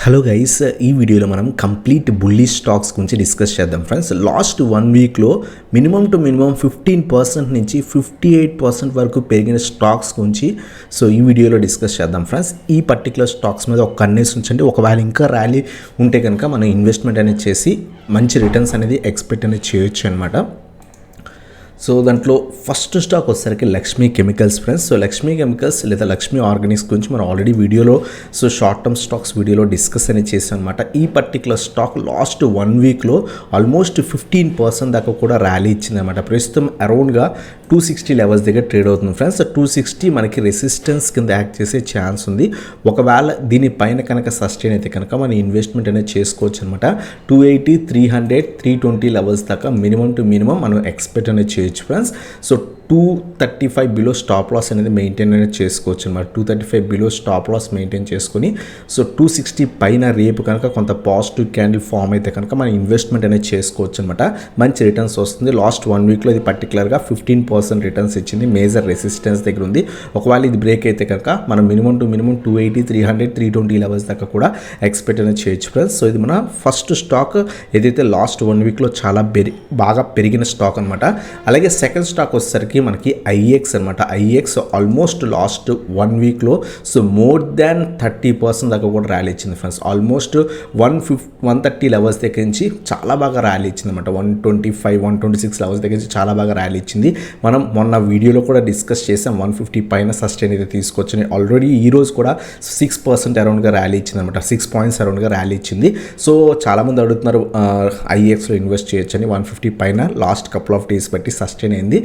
Hello guys, ఈ వీడియోలో మనం కంప్లీట్ బుల్లిష్ స్టాక్స్ గురించి డిస్కస్ చేద్దాం ఫ్రెండ్స్. లాస్ట్ 1 వీక్లో మినిమం టు మినిమం 15% నుంచి 58% వరకు పెరిగిన స్టాక్స్ గురించి ఈ వీడియోలో డిస్కస్ చేద్దాం ఫ్రెండ్స్. ఈ పర్టికులర్ స్టాక్స్ మీద ఒక కన్నేసి ఉంచండి. ఒకవేళ ఇంకా ర్యాలీ ఉంటే కనుక మనం ఇన్వెస్ట్మెంట్ అనేది చేసి మంచి రిటర్న్స్ అనేది ఎక్స్పెక్ట్ అనేది చేయొచ్చు అనమాట. దాంట్లో ఫస్ట్ స్టాక్ వచ్చేసరికి Lakshmi chemicals friends. Lakshmi chemicals లేదా లక్ష్మీ ఆర్గానిక్స్ గురించి మనం ఆల్రెడీ వీడియోలో షార్ట్ టర్మ్ స్టాక్స్ వీడియోలో డిస్కస్ అనేది చేసాం అనమాట. ఈ పర్టికులర్ స్టాక్ లాస్ట్ 1 వీక్లో ఆల్మోస్ట్ 15% దాకా కూడా ర్యాలీ ఇచ్చింది అనమాట. ప్రస్తుతం అరౌండ్గా 260 లెవెల్స్ దగ్గర ట్రేడ్ అవుతుంది ఫ్రెండ్స్. 260 మనకి రెసిస్టెన్స్ కింద యాక్ట్ చేసే ఛాన్స్ ఉంది. ఒకవేళ దీనిపైన కనుక సస్టైన్ అయితే కనుక మన ఇన్వెస్ట్మెంట్ అనేది చేసుకోవచ్చు అనమాట. 280, 300, 320 లెవెల్స్ దాకా మినిమం టు మినిమం మనం ఎక్స్పెక్ట్ అనేది చేయొచ్చు ఫ్రెండ్స్. 235 బిలో స్టాప్ లాస్ అనేది మెయింటైన్ అనేది చేసుకోవచ్చు అనమాట. 235 బిలో స్టాప్ లాస్ మెయింటైన్ చేసుకుని 260 పైన రేపు కనుక కొంత పాజిటివ్ క్యాండిల్ ఫామ్ అయితే కనుక మన ఇన్వెస్ట్మెంట్ అనేది చేసుకోవచ్చు అనమాట. మంచి రిటర్న్స్ వస్తుంది. లాస్ట్ 1 వీక్లో ఇది పర్టికులర్గా 15% రిటర్న్స్ ఇచ్చింది. మేజర్ రెసిస్టెన్స్ దగ్గర ఉంది. ఒకవేళ ఇది బ్రేక్ అయితే కనుక మనం మినిమం టు మినిమం 280, 300, 320 లెవెల్స్ దాకా కూడా ఎక్స్పెక్ట్ అనేది చేయొచ్చు ఫ్రెండ్స్. ఇది మన ఫస్ట్ స్టాక్ ఏదైతే లాస్ట్ 1 వీక్లో చాలా బాగా పెరిగిన స్టాక్ అనమాట. అలాగే సెకండ్ స్టాక్ వచ్చేసరికి మనకి ఐఎక్స్ అనమాట. ఐఎక్స్ ఆల్మోస్ట్ లాస్ట్ 1 వీక్లో మోర్ దాన్ 30% దాకా కూడా ర్యాలీ ఇచ్చింది ఫ్రెండ్స్. ఆల్మోస్ట్ 130 లెవెల్స్ దగ్గర నుంచి చాలా బాగా ర్యాలీ ఇచ్చింది అనమాట. 125, 126 లెవెల్స్ దగ్గర నుంచి చాలా బాగా ర్యాలీ ఇచ్చింది. మనం మొన్న వీడియోలో కూడా డిస్కస్ చేసాం. 150 పైన సస్టైన్ అయితే తీసుకొచ్చి ఆల్రెడీ ఈ రోజు కూడా 6% అరౌండ్గా ర్యాలీ ఇచ్చింది అనమాట. 6 పాయింట్స్ అరౌండ్గా ర్యాలీ ఇచ్చింది. చాలామంది అడుగుతున్నారు ఐఎక్స్లో ఇన్వెస్ట్ చేయొచ్చు అని. 150 పైన లాస్ట్ కపుల్ ఆఫ్ డేస్ బట్టి సస్టైన్ అయింది.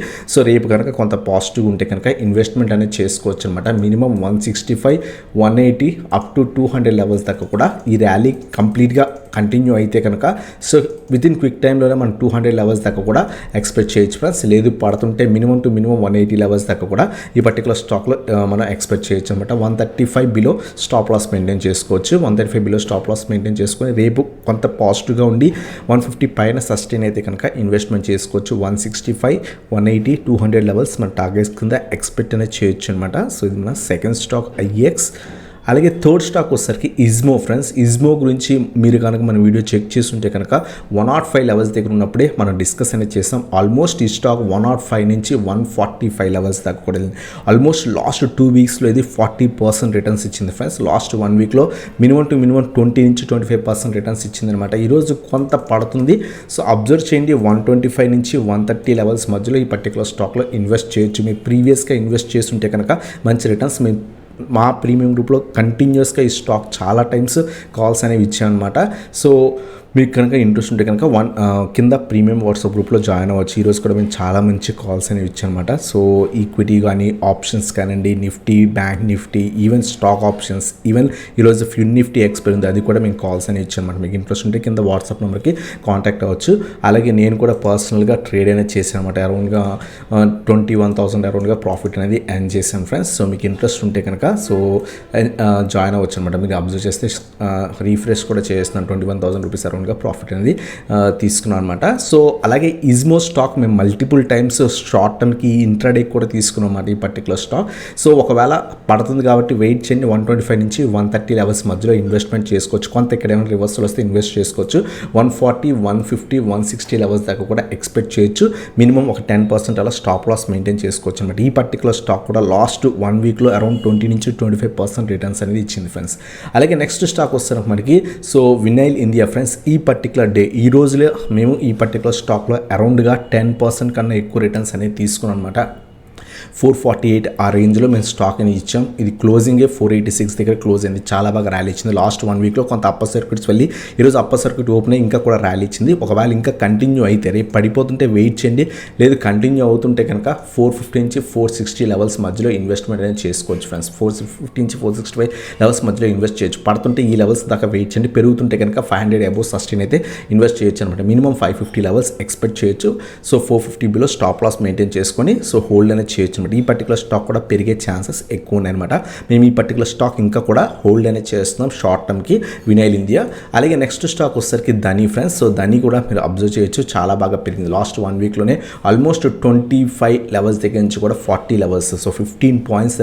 రేపు కనుక కొంత పాజిటివ్ ఉంటే కనుక ఇన్వెస్ట్మెంట్ అనేది చేసుకోవచ్చు అనమాట. మినిమం 165, 180 అప్ టు 200 లెవెల్స్ దాకా కూడా ఈ ర్యాలీ కంప్లీట్గా కంటిన్యూ అయితే కనుక విత్ ఇన్ క్విక్ టైంలోనే మనం 200 లెవెల్స్ దాకా కూడా ఎక్స్పెక్ట్ చేయొచ్చు ఫ్రెండ్స్. లేదు పడుతుంటే మినిమం టు మినిమం 180 లెవెల్స్ దాకా కూడా ఈ పర్టికులర్ స్టాక్లో మనం ఎక్స్పెక్ట్ చేయొచ్చు అనమాట. 135 బిలో స్టాప్ లాస్ మెయింటైన్ చేసుకోవచ్చు. 135 బిలో స్టాప్ లాస్ మెయింటైన్ చేసుకొని రేపు కొంత పాజిటివ్గా ఉండి 150 పైన సస్టైన్ అయితే కనుక ఇన్వెస్ట్మెంట్ చేసుకోవచ్చు. 165, 180, 200 లెవెల్స్ మన టార్గెట్స్ కింద ఎక్స్పెక్ట్ అనేది చేయొచ్చు అనమాట. ఇది మన సెకండ్ స్టాక్ ఐఎక్స్. అలాగే థర్డ్ స్టాక్ వచ్చేసరికి ఇజ్మో ఫ్రెండ్స్. ఇజ్మో గురించి మీరు కనుక మన వీడియో చెక్ చేస్తుంటే కనుక 105 లెవెల్స్ దగ్గర ఉన్నప్పుడే మనం డిస్కస్ అనేది చేస్తాం. ఆల్మోస్ట్ ఈ స్టాక్ 105 నుంచి 145 లెవెల్స్ దాకా కూడా వెళ్ళింది. ఆల్మోస్ట్ లాస్ట్ 2 వీక్స్లో ఇది 40% రిటర్న్స్ ఇచ్చింది ఫ్రెండ్స్. లాస్ట్ 1 వీక్లో మినిమం టు మినిమం 20 నుంచి 25% రిటర్న్స్ ఇచ్చింది అనమాట. ఈరోజు కొంత పడుతుంది. అబ్జర్వ్ చేయండి. 125 నుంచి 130 లెవెల్స్ మధ్యలో ఈ పర్టికులర్ స్టాక్లో ఇన్వెస్ట్ చేయొచ్చు. మీరు ప్రీవియస్గా ఇన్వెస్ట్ చేస్తుంటే కనుక మంచి రిటర్న్స్ మా ప్రీమియం గ్రూప్లో కంటిన్యూస్గా ఈ స్టాక్ చాలా టైమ్స్ కాల్స్ అనేవి ఇచ్చామన్నమాట. మీకు కనుక ఇంట్రెస్ట్ ఉంటే కనుక కింద ప్రీమియం వాట్సాప్ గ్రూప్లో జాయిన్ అవ్వచ్చు. ఈరోజు కూడా మేము చాలా మంచి కాల్స్ అనేవి ఇచ్చామన్నమాట. ఈక్విటీ కానీ ఆప్షన్స్ కానివ్వండి, Nifty, bank Nifty, even stock options, even ఈరోజు ఫ్యూన్ నిఫ్టీ ఎక్స్పైర్ ఉంది, అది కూడా మేము కాల్స్ అనేవి ఇచ్చామన్నమాట. మీకు ఇంట్రెస్ట్ ఉంటే కింద వాట్సాప్ నెంబర్కి కాంటాక్ట్ అవ్వచ్చు. అలాగే నేను కూడా పర్సనల్గా ట్రేడ్ అనేది చేశాను అనమాట. అరౌండ్గా 21,000 అరౌండ్గా ప్రాఫిట్ అనేది ఎర్న్ చేశాను ఫ్రెండ్స్. మీకు ఇంట్రెస్ట్ ఉంటే కనుక జాయిన్ అవ్వచ్చు అనమాట. మీరు అబ్జర్వ్ చేస్తే రీఫ్రెష్ కూడా చేస్తున్నాను. 21,000 రూపీస్ అరౌండ్గా ప్రాఫిట్ అనేది తీసుకున్నాం అనమాట. అలాగే ఇజ్మో స్టాక్ మేము మల్టిపుల్ టైమ్స్ షార్ట్ టర్మ్కి ఇంట్రాడే కూడా తీసుకున్నాం అన్నమాట. ఈ పర్టికులర్ స్టాక్ ఒకవేళ పడుతుంది కాబట్టి వెయిట్ చేయండి. 125 నుంచి 130 లెవెల్స్ మధ్యలో ఇన్వెస్ట్మెంట్ చేసుకోవచ్చు. కొంత ఇక్కడ ఏమైనా రివర్సల్ వస్తే ఇన్వెస్ట్ చేసుకోవచ్చు. 140, 150, 160 లెవెల్స్ దాకా కూడా ఎక్స్పెక్ట్ చేయొచ్చు. మినిమం ఒక 10% అలా స్టాప్ లాస్ మెయింటైన్ చేసుకోవచ్చు అనమాట. ఈ పర్టికులర్ స్టాక్ కూడా లాస్ట్ 1 వీక్లో అరౌండ్ 20 నుంచి 25% రిటర్న్స్ అనేది ఇచ్చింది ఫ్రెండ్స్. అలాగే నెక్స్ట్ స్టాక్ వస్తారు మనకి వినైల్ ఇండియా ఫ్రెండ్స్. ఈ పర్టికులర్ డే ఈ రోజులో మేము ఈ పర్టికులర్ స్టాక్లో అరౌండ్గా 10% కన్నా ఎక్కువ రిటర్న్స్ అనేది తీసుకున్నాం అనమాట. 448 ఆ రేంజ్లో మేము స్టాక్ అని ఇచ్చాం. ఇది క్లోజింగే 486 దగ్గర క్లోజ్ అయింది. చాలా బాగా ర్యాలీ ఇచ్చింది. లాస్ట్ 1 వీక్లో కొంత అప్పర్ సర్క్యూట్స్ వెళ్ళి ఈరోజు అప్పర్ సర్క్యూట్ ఓపెన్ అయ్యి ఇంకా కూడా ర్యాలీ ఇచ్చింది. ఒకవేళ ఇంకా కంటిన్యూ అయితే రేపు పడిపోతుంటే వెయిట్ చేయండి. లేదు కంటిన్యూ అవుతుంటే కనుక 450 నుంచి 460 లెవెల్స్ మధ్యలో ఇన్వెస్ట్మెంట్ అనేది చేసుకోవచ్చు ఫ్రెండ్స్. 450 నుంచి 465 లెవెల్స్ మధ్యలో ఇన్వెస్ట్ చేయొచ్చు. పడుతుంటే ఈ లెవెల్స్ దాకా వెయిట్ చేయండి. పెరుగుతుంటే కనుక 500 అబోవ్ సస్టైన్ అయితే ఇన్వెస్ట్ చేయొచ్చు అనమాట. మినిమం 550 లెవెల్స్ ఎక్స్పెక్ట్ చేయొచ్చు. 450 బిలో స్టాప్ లాస్ మెయింటైన్ చేసుకొని హోల్డ్ అనేది చేయొచ్చు చేయొచ్చు అనమాట. ఈ పర్టికులర్ స్టాక్ కూడా పెరిగే ఛాన్సెస్ ఎక్కువ ఉన్నాయన్నమాట. మేము ఈ పర్టికులర్ స్టాక్ ఇంకా కూడా హోల్డ్ అనేది చేస్తున్నాం షార్ట్ టర్మ్కి వినైల్ ఇండియా. అలాగే నెక్స్ట్ స్టాక్ వచ్చేసరికి ధని ఫ్రెండ్స్. సో ధని కూడా మీరు అబ్జర్వ్ చేయొచ్చు, చాలా బాగా పెరిగింది లాస్ట్ 1 వీక్లోనే ఆల్మోస్ట్ 25 లెవెల్స్ దగ్గర నుంచి కూడా 40 లెవెల్స్. సో 15 పాయింట్స్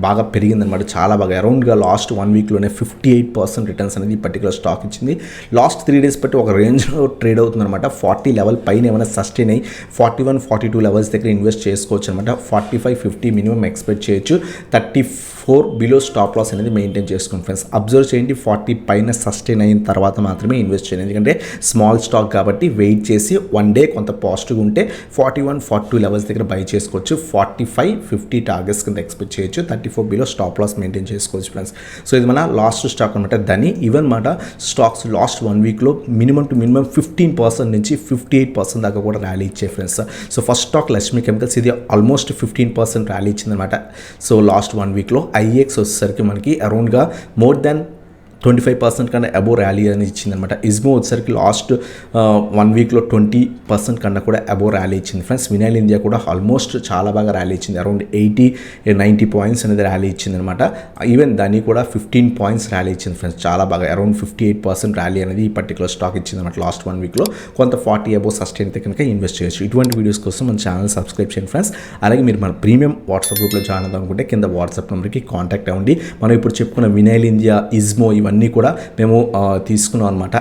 బాగా పెరిగిందనమాట, చాలా బాగా అరౌండ్గా లాస్ట్ 1 వీక్లోనే 58% రిటర్న్స్ అనేది ఈ పర్టికులర్ స్టాక్ ఇచ్చింది. లాస్ట్ 3 డేస్ బట్టి ఒక రేంజ్లో ట్రేడ్ అవుతుందన్నమాట. 40 లెవెల్ పైన ఏమైనా సస్టైన్ అయ్యి 41, 42 లెవెల్స్ దగ్గర ఇన్వెస్ట్ చేసుకోవచ్చు అనమాట. 45, 50 మినిమం ఎక్స్పెక్ట్ చేయొచ్చు. 34 బిలో స్టాప్ లాస్ అనేది మెయింటైన్ చేసుకోండి ఫ్రెండ్స్. అబ్జర్వ్ చేయండి, 40 పైన సస్టైన్ అయిన తర్వాత మాత్రమే ఇన్వెస్ట్ చేయండి. ఎందుకంటే స్మాల్ స్టాక్ కాబట్టి వెయిట్ చేసి 1 డే కొంత పాజిటివ్గా ఉంటే 41, 42 లెవెల్స్ దగ్గర బై చేసుకోవచ్చు. 45, 50 టార్గెట్స్ కింద ఎక్స్పెక్ట్ చేయొచ్చు. 34 బిలో స్టాప్ లాస్ మెయింటైన్ చేసుకోవచ్చు ఫ్రెండ్స్. సో ఇది మన లాస్ట్ స్టాక్ అనమాట ధని. ఈవెన్ మాట స్టాక్స్ లాస్ట్ 1 వీక్లో మినిమం టు మినిమం 15% నుంచి 58% దాకా కూడా ర్యాలీ ఇచ్చే friends. So first stock Lakshmi chemicals, ఇది ఆల్మోస్ట్ 15% ర్యాలీ ఇచ్చిందనమాట. సో లాస్ట్ 1 వీక్లో ఐఎక్స్ వచ్చేసరికి మనకి అరౌండ్గా మోర్ దాన్ 25% కన్నా అబోవ్ ర్యాలీ అనేది ఇచ్చిందనమాట. ఇస్మో వచ్చేసరికి లాస్ట్ 1 వీక్లో 20% కన్నా కూడా అబోవ్ ర్యాలీ ఇచ్చింది ఫ్రెండ్స్. వినైల్ ఇండియా కూడా ఆల్మోస్ట్ చాలా బాగా ర్యాలీ ఇచ్చింది, అరౌండ్ 80-90 పాయింట్స్ అనేది ర్యాలీ ఇచ్చిందనమాట. ఈవెన్ దాన్ని కూడా 15 పాయింట్స్ ర్యాలీ ఇచ్చింది ఫ్రెండ్స్, చాలా బాగా అరౌండ్ 58% ర్యాలీ అనేది ఈ పర్టికులర్ స్టాక్ ఇచ్చిందనమాట లాస్ట్ 1 వీక్లో. కొంత 40 అబోవ్ సస్టైన్ అయితే కనుక ఇన్వెస్ట్ చేయొచ్చు. ఇటువంటి వీడియోస్ కోసం మన ఛానల్ సబ్స్క్రైబ్ చేయండి ఫ్రెండ్స్. అలాగే మీరు మన ప్రీమియం వాట్సాప్ గ్రూప్లో జాయిన్ అవుదాం అనుకుంటే కింద వాట్సాప్ నెంబర్కి కాంటాక్ట్ అవ్వండి. మనం ఇప్పుడు చెప్పుకున్న వినైల్ ఇండియా, ఇస్మో ఇవన్నీ కూడా మేము తీసుకున్నాం అనమాట.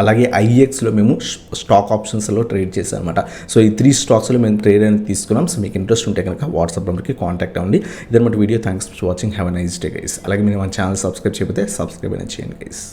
అలాగే ఐఎక్స్లో మేము స్టాక్ ఆప్షన్స్లో ట్రేడ్ చేసాం అనమాట. సో ఈ 3 స్టాక్స్లో మేము ట్రేడ్ అనేది తీసుకున్నాం. సో మీకు ఇంట్రెస్ట్ ఉంటే కనుక వాట్సాప్ నెంబర్కి కాంటాక్ట్ అవ్వండి. ఇదన్నమాట video. Thanks for watching. Have a nice day guys. అలాగే మీరు మన ఛానల్ సబ్స్క్రైబ్ చేయకపోతే సబ్స్క్రైబ్ అనేది చేయండి గైస్.